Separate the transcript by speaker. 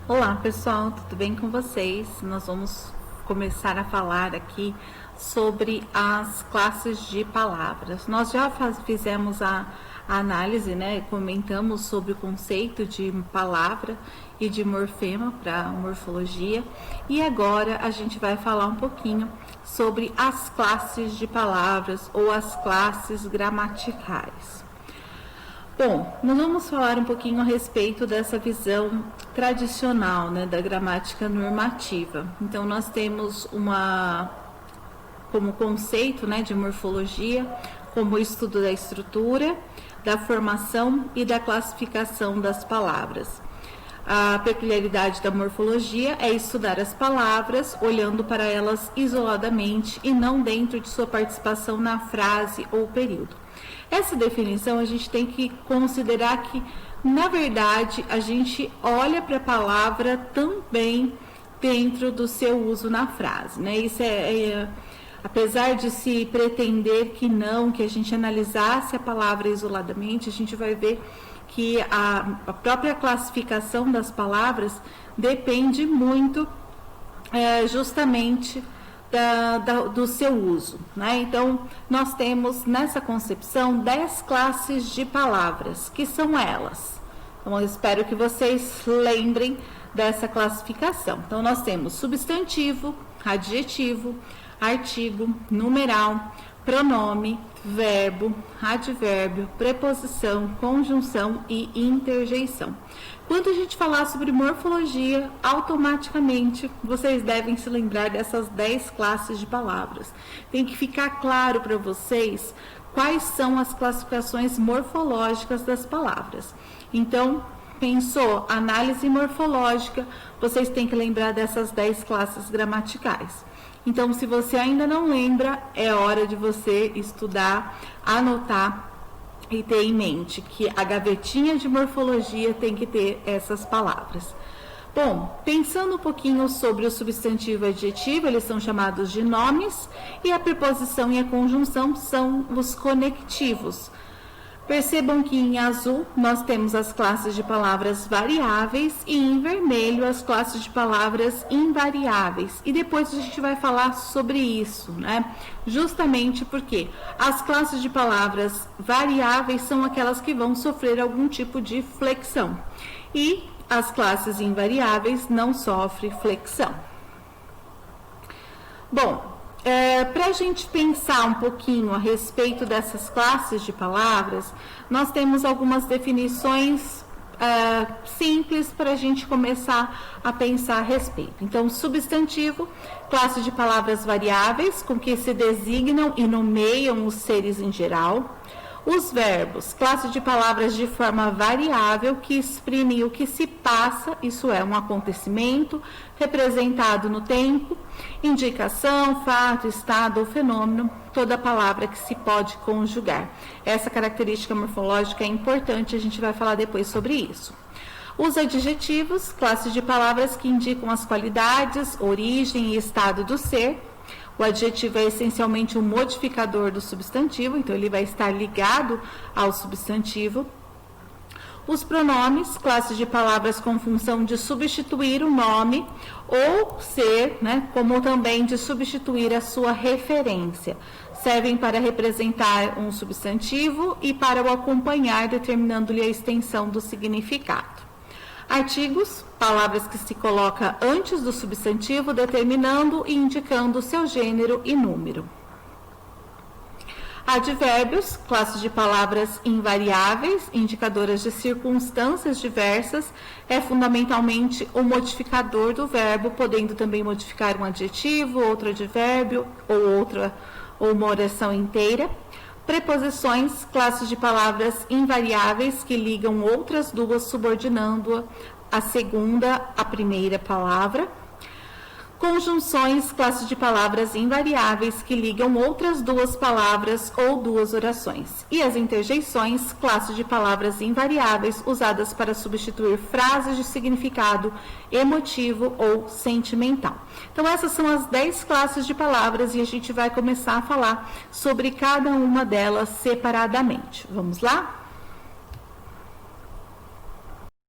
Speaker 1: Olá pessoal, tudo bem com vocês? Nós vamos começar a falar aqui sobre as classes de palavras. Nós já fizemos a análise, né? Comentamos sobre o conceito de palavra e de morfema para morfologia, e agora a gente vai falar um pouquinho sobre as classes de palavras ou as classes gramaticais. Bom, nós vamos falar um pouquinho a respeito dessa visão tradicional, né, da gramática normativa. Então, nós temos como conceito, né, de morfologia, como o estudo da estrutura, da formação e da classificação das palavras. A peculiaridade da morfologia é estudar as palavras, olhando para elas isoladamente e não dentro de sua participação na frase ou período. Essa definição a gente tem que considerar que, na verdade, a gente olha para a palavra também dentro do seu uso na frase, né? Isso apesar de se pretender que a gente analisasse a palavra isoladamente, a gente vai ver que a própria classificação das palavras depende muito justamente do seu uso, né? Então, nós temos nessa concepção 10 classes de palavras, que são elas. Então, eu espero que vocês lembrem dessa classificação. Então, nós temos substantivo, adjetivo, artigo, numeral, pronome, verbo, advérbio, preposição, conjunção e interjeição. Quando a gente falar sobre morfologia, automaticamente vocês devem se lembrar dessas 10 classes de palavras. Tem que ficar claro para vocês quais são as classificações morfológicas das palavras. Então, pensou análise morfológica, vocês têm que lembrar dessas 10 classes gramaticais. Então, se você ainda não lembra, é hora de você estudar, anotar e ter em mente que a gavetinha de morfologia tem que ter essas palavras. Bom, pensando um pouquinho sobre o substantivo e adjetivo, eles são chamados de nomes, e a preposição e a conjunção são os conectivos. Percebam que em azul nós temos as classes de palavras variáveis e em vermelho as classes de palavras invariáveis. E depois a gente vai falar sobre isso, né? Justamente porque as classes de palavras variáveis são aquelas que vão sofrer algum tipo de flexão. E as classes invariáveis não sofrem flexão. Bom, para a gente pensar um pouquinho a respeito dessas classes de palavras, nós temos algumas definições simples para a gente começar a pensar a respeito. Então, substantivo, classe de palavras variáveis com que se designam e nomeiam os seres em geral. Os verbos, classe de palavras de forma variável que exprimem o que se passa, isso é, um acontecimento representado no tempo, indicação, fato, estado ou fenômeno, toda palavra que se pode conjugar. Essa característica morfológica é importante, a gente vai falar depois sobre isso. Os adjetivos, classe de palavras que indicam as qualidades, origem e estado do ser. O adjetivo é essencialmente um modificador do substantivo, então ele vai estar ligado ao substantivo. Os pronomes, classes de palavras com função de substituir o nome ou ser, né, como também de substituir a sua referência. Servem para representar um substantivo e para o acompanhar, determinando-lhe a extensão do significado. Artigos, palavras que se colocam antes do substantivo, determinando e indicando seu gênero e número. Advérbios, classes de palavras invariáveis, indicadoras de circunstâncias diversas, é fundamentalmente o modificador do verbo, podendo também modificar um adjetivo, outro advérbio ou uma oração inteira. Preposições, classes de palavras invariáveis que ligam outras duas, subordinando a segunda à primeira palavra. Conjunções, classes de palavras invariáveis que ligam outras duas palavras ou duas orações. E as interjeições, classes de palavras invariáveis usadas para substituir frases de significado emotivo ou sentimental. Então, essas são as 10 classes de palavras e a gente vai começar a falar sobre cada uma delas separadamente. Vamos lá?